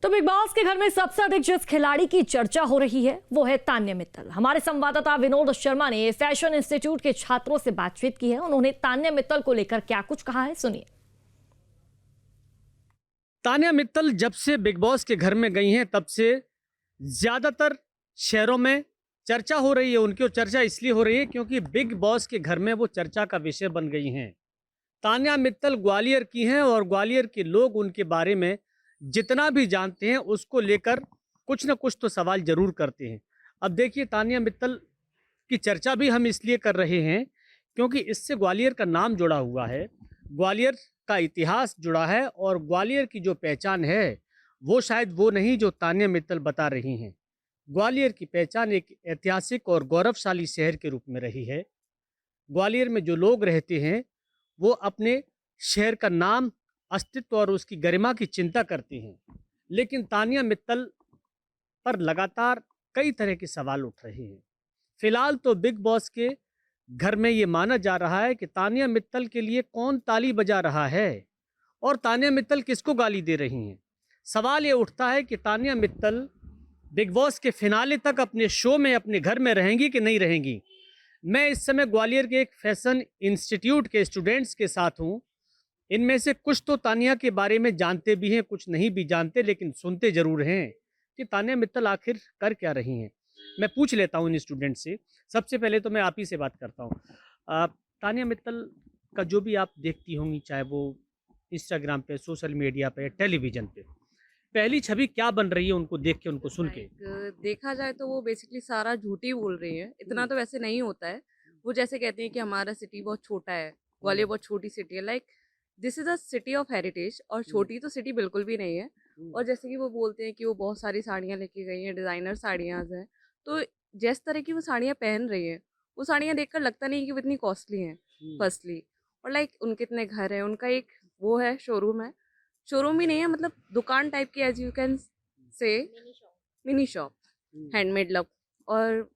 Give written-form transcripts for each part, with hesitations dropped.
तो big boss के घर में सबसे अधिक जिस खिलाड़ी की चर्चा हो रही है वो है तान्या मित्तल। हमारे संवाददाता विनोद शर्मा ने फैशन इंस्टीट्यूट के छात्रों से बातचीत की है। उन्होंने तान्या मित्तल को लेकर क्या कुछ कहा है, सुनिए। तान्या मित्तल जब से बिग बॉस के घर में गई हैं तब से ज्यादातर शहरों में चर्चा हो रही है उनकी, और चर्चा इसलिए हो रही है क्योंकि बिग बॉस के घर में वो चर्चा का विषय बन गई हैं। तान्या मित्तल ग्वालियर की हैं और ग्वालियर के लोग उनके बारे में जितना भी जानते हैं उसको लेकर कुछ न कुछ तो सवाल जरूर करते हैं। अब देखिए, तान्या मित्तल की चर्चा भी हम इसलिए कर रहे हैं क्योंकि इससे ग्वालियर का नाम जुड़ा हुआ है, ग्वालियर का इतिहास जुड़ा है, और ग्वालियर की जो पहचान है वो शायद वो नहीं जो तान्या मित्तल बता रही हैं। ग्वालियर की पहचान एक ऐतिहासिक और गौरवशाली शहर के रूप में रही है। ग्वालियर में जो लोग रहते हैं वो अपने शहर का नाम, अस्तित्व और उसकी गरिमा की चिंता करते हैं। लेकिन तान्या मित्तल पर लगातार कई तरह के सवाल उठ रहे हैं। फिलहाल तो बिग बॉस के घर में ये माना जा रहा है कि तान्या मित्तल के लिए कौन ताली बजा रहा है और तान्या मित्तल किसको गाली दे रही हैं। सवाल ये उठता है कि तान्या मित्तल बिग बॉस के फिनाले तक अपने शो में, अपने घर में रहेंगी कि नहीं रहेंगी। मैं इस समय ग्वालियर के एक फैशन इंस्टीट्यूट के स्टूडेंट्स के साथ हूँ। इनमें से कुछ तो तान्या के बारे में जानते भी हैं, कुछ नहीं भी जानते, लेकिन सुनते जरूर हैं कि तान्या मित्तल आखिर कर क्या रही हैं। मैं पूछ लेता हूँ इन स्टूडेंट से। सबसे पहले तो मैं आप ही से बात करता हूँ। तान्या मित्तल का जो भी आप देखती होंगी, चाहे वो इंस्टाग्राम पे, सोशल मीडिया पे, टेलीविजन पे, पहली छवि क्या बन रही है उनको देख के, उनको सुन के? देखा जाए तो वो बेसिकली सारा झूठ ही बोल रही है। इतना तो वैसे नहीं होता है। वो जैसे कहती हैं कि हमारा सिटी बहुत छोटा है, ग्वालियर बहुत छोटी सिटी है। Like this is a city of heritage, और छोटी तो सिटी बिल्कुल भी नहीं है। और जैसे कि वो बोलते हैं कि वो बहुत सारी साड़ियाँ लेके गई हैं, डिज़ाइनर साड़ियाँ हैं। तो जिस तरह की वो साड़ियाँ पहन रही हैं, वो साड़ियाँ देखकर लगता नहीं कि वो इतनी कॉस्टली हैं फर्स्टली। और लाइक उनके इतने घर हैं, उनका एक वो है, शोरूम है। शोरूम भी नहीं है, मतलब दुकान टाइप की, as you can say mini shop, handmade love. और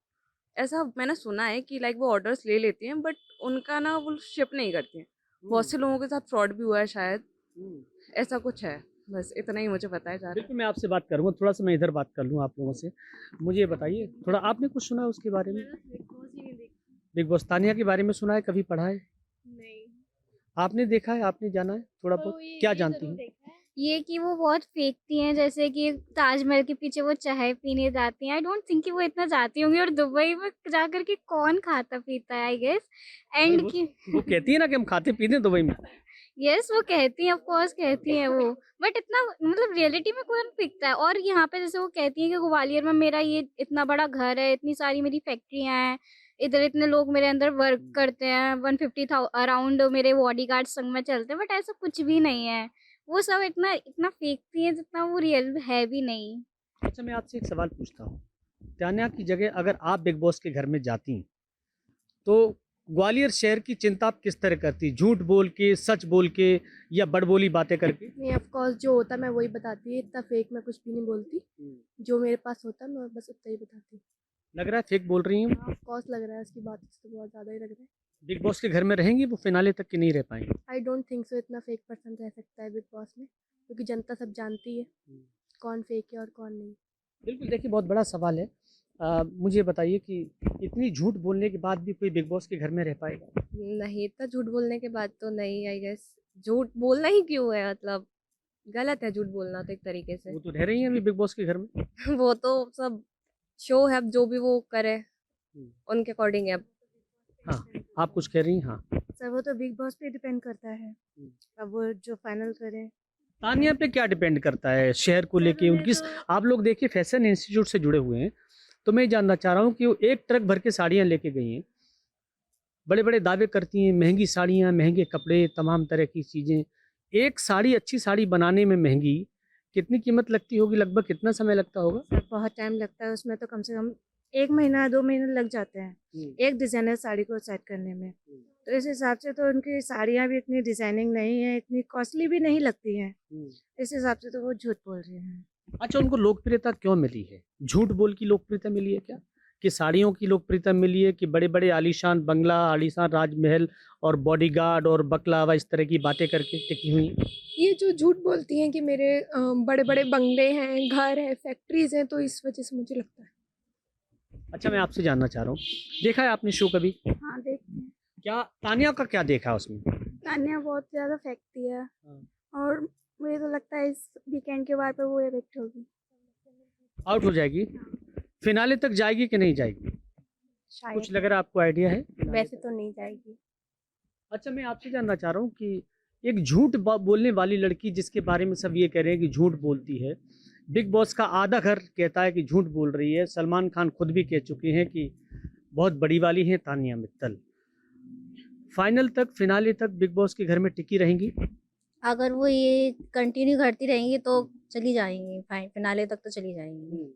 ऐसा मैंने सुना है कि लाइक वो ऑर्डर्स ले लेती हैं, बट उनका ना वो शिप नहीं करती हैं। बहुत से लोगों के साथ फ्रॉड भी हुआ है शायद, ऐसा कुछ है। बस इतना ही मुझे पता है जा रहा है। बिल्कुल, मैं आपसे बात करूँगा। थोड़ा सा मैं इधर बात कर लूँ आप लोगों से। मुझे ये बताइए, थोड़ा आपने कुछ सुना है उसके बारे में? बिग बॉस तान्या के बारे में सुना है, कभी पढ़ा है? नहीं। आपने देखा है, आपने जाना है थोड़ा बहुत? क्या जानती हैं? ये कि वो बहुत फेंकती हैं, जैसे कि ताजमहल के पीछे वो चाय पीने जाती हैं। आई डोंट थिंक कि वो इतना जाती होंगी, और दुबई में जाकर के कौन खाता पीता है, आई गेस। नहीं, एंड कि वो कहती है ना कि हम खाते पीते हैं दुबई में। यस, वो कहती हैं, ऑफ कोर्स कहती हैं वो। बट इतना मतलब रियलिटी में कौन फेंकता है। और यहाँ पे जैसे वो कहती हैं कि ग्वालियर में मेरा ये इतना बड़ा घर है, इतनी सारी मेरी फैक्ट्रियाँ हैं, इधर इतने लोग मेरे अंदर वर्क करते हैं, 150 अराउंड मेरे बॉडीगार्ड संग में चलते हैं, बट ऐसा कुछ भी नहीं है। वो सब इतना इतना फेंकती हैं जितना वो रियल है भी नहीं। अच्छा, मैं आपसे एक सवाल पूछता हूँ। तान्या की जगह अगर आप बिग बॉस के घर में जाती तो ग्वालियर शहर की चिंता आप किस तरह करती? झूठ बोल के, सच बोल के, या बड़बोली बातें करके? नहीं, ऑफ कोर्स जो होता है मैं वही बताती। इतना फेक मैं कुछ भी नहीं बोलती। जो मेरे पास होता है मैं बस उतना ही बताती। लग रहा है फेक बोल रही हूँ। ऑफ कोर्स लग रहा है, उसकी बात से तो बहुत ज़्यादा ही लग रहा है। बिग बॉस के घर में रहेंगी वो फिनाले तक कि नहीं रह पाएंगे? आई डोंट थिंक सो इतना फेक पर्सन रह सकता है बिग बॉस में, क्योंकि जनता सब जानती है कौन फेक है और कौन नहीं। बिल्कुल, देखिए बहुत बड़ा सवाल है। मुझे बताइए कि इतनी झूठ बोलने के बाद भी कोई बिग बॉस के घर में रह पाएगा? नहीं, इतना झूठ बोलने के बाद तो नहीं, आई गेस। झूठ बोलना ही क्यों है, मतलब गलत है झूठ बोलना तो एक तरीके से। वो तो रह रही हैं अभी बिग बॉस के घर में। वो तो सब शो है, अब जो भी वो करे उनके अकॉर्डिंग है। अब हाँ, आप कुछ कह रही हैं? हाँ, सर वो तो बिग बॉस पे डिपेंड करता है, अब वो जो फाइनल करें। तान्या पे क्या डिपेंड करता है शहर को लेके उनकी? आप लोग देखिए फैशन इंस्टीट्यूट से जुड़े हुए हैं, तो मैं जानना चाह रहा हूँ कि वो एक ट्रक भर के साड़ियाँ लेके गई हैं, बड़े बड़े दावे करती हैं, महंगी साड़ियाँ, महंगे कपड़े, तमाम तरह की चीज़ें। एक साड़ी, अच्छी साड़ी बनाने में महंगी कितनी कीमत लगती होगी? लगभग कितना समय लगता होगा? सर बहुत टाइम लगता है उसमें, तो कम से कम 1 महीना 2 महीने लग जाते हैं एक डिज़ाइनर साड़ी को सेट करने में। तो इस हिसाब से तो उनकी साड़ियाँ भी इतनी डिजाइनिंग नहीं है, इतनी कॉस्टली भी नहीं लगती हैं। इस हिसाब से तो वो झूठ बोल रहे हैं। अच्छा, उनको लोकप्रियता क्यों मिली है? झूठ बोल की लोकप्रियता मिली है क्या? कि साड़ियों की लोकप्रियता मिली है कि बड़े बड़े आलीशान बंगला, आलीशान राजमहल और बॉडीगार्ड और बकलावा इस तरह की बातें करके टिकी हुई हैं? ये जो झूठ बोलती हैं कि मेरे बड़े बड़े बंगले हैं, घर है, फैक्ट्रीज हैं, तो इस वजह से मुझे लगता है। अच्छा, मैं आपसे जानना चाह रहा हूँ, देखा है आपने शो कभी? हाँ देखते हैं। क्या तानिया का क्या देखा उसमें? तान्या बहुत ज़्यादा फेंकती है और मुझे तो लगता है इस वीकेंड के बाद पे वो इविक्ट होगी। आउट हो जाएगी? फिनाले तक जाएगी कि नहीं जाएगी? शायद। कुछ लग रहा है आपको आइडिया है? वैसे तो नहीं जाएगी। अच्छा, मैं आपसे जानना चाह रहा हूँ कि एक झूठ बोलने वाली लड़की जिसके बारे में सब ये कह रहे हैं कि झूठ बोलती है, बिग बॉस का आधा घर कहता है कि झूठ बोल रही है, सलमान खान खुद भी कह चुके हैं कि बहुत बड़ी वाली है तानिया मित्तल, फाइनल तक फिनाले तक बिग बॉस के घर में टिकी रहेंगी? अगर वो ये कंटिन्यू करती रहेंगी तो चली जाएंगी, फिनाले तक तो चली जाएंगी।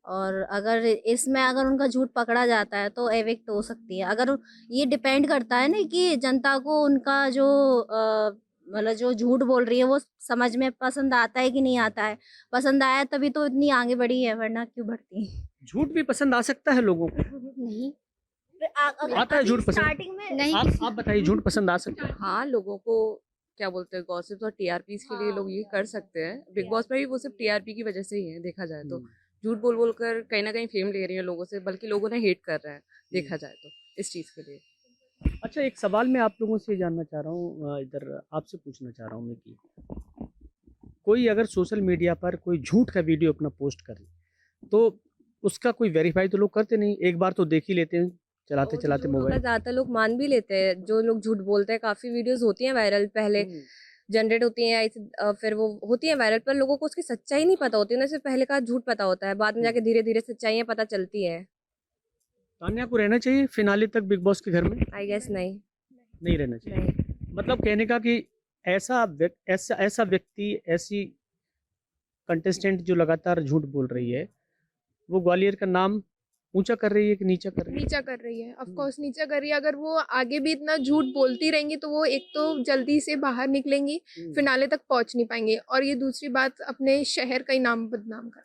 और अगर इसमें अगर उनका झूठ पकड़ा जाता है तो एविक्ट हो सकती है। अगर ये डिपेंड करता है ना कि जनता को उनका जो मतलब जो झूठ बोल रही है वो समझ में पसंद आता है कि नहीं आता है। पसंद आया तभी तो इतनी आगे बढ़ी है, वरना क्यों बढ़ती। झूठ भी पसंद आ सकता है लोगों को? नहीं आता है झूठ पसंद? स्टार्टिंग में नहीं। आप बताइए, झूठ पसंद आ सकता है? हाँ, लोगों को क्या बोलते हैं, गॉसिप्स और टीआरपीस के लिए लोग ये कर सकते हैं। बिग बॉस में भी वो सिर्फ टीआरपी की वजह से ही है, देखा जाए तो। झूठ बोल बोल कर कहीं ना कहीं फेम ले रही है लोगों से, बल्कि लोगों ने हेट कर रहा है देखा जाए तो इस चीज़ के लिए। अच्छा, एक सवाल मैं आप लोगों से जानना चाह रहा हूँ, इधर आपसे पूछना चाह रहा हूँ मैं कि कोई अगर सोशल मीडिया पर कोई झूठ का वीडियो अपना पोस्ट करे तो उसका कोई वेरीफाई तो लोग करते नहीं, एक बार तो देख ही लेते हैं चलाते चलाते मोबाइल। ज्यादातर लोग मान भी लेते हैं, जो लोग झूठ बोलते हैं। काफी वीडियोस होती हैं वायरल, पहले जनरेट होती हैं, फिर वो होती हैं वायरल, पर लोगों को उसकी सच्चाई नहीं पता होती, उन्हें सिर्फ पहले का झूठ पता होता है, बाद में जाके धीरे धीरे सच्चाइयाँ पता चलती है। तान्या को रहना चाहिए फिनाले तक बिग बॉस के घर में? आई गेस नहीं रहना चाहिए। नहीं। मतलब कहने का कि ऐसा व्यक्ति, ऐसी कंटेस्टेंट जो लगातार झूठ बोल रही है, वो ग्वालियर का नाम ऊंचा कर रही है कि नीचा कर रही है? नीचा कर रही है, ऑफ कोर्स नीचा कर रही है। अगर वो आगे भी इतना झूठ बोलती रहेंगी तो वो एक तो जल्दी से बाहर निकलेंगी, फिनाले तक पहुंच नहीं पाएंगे, और ये दूसरी बात अपने शहर का ही नाम बदनाम कर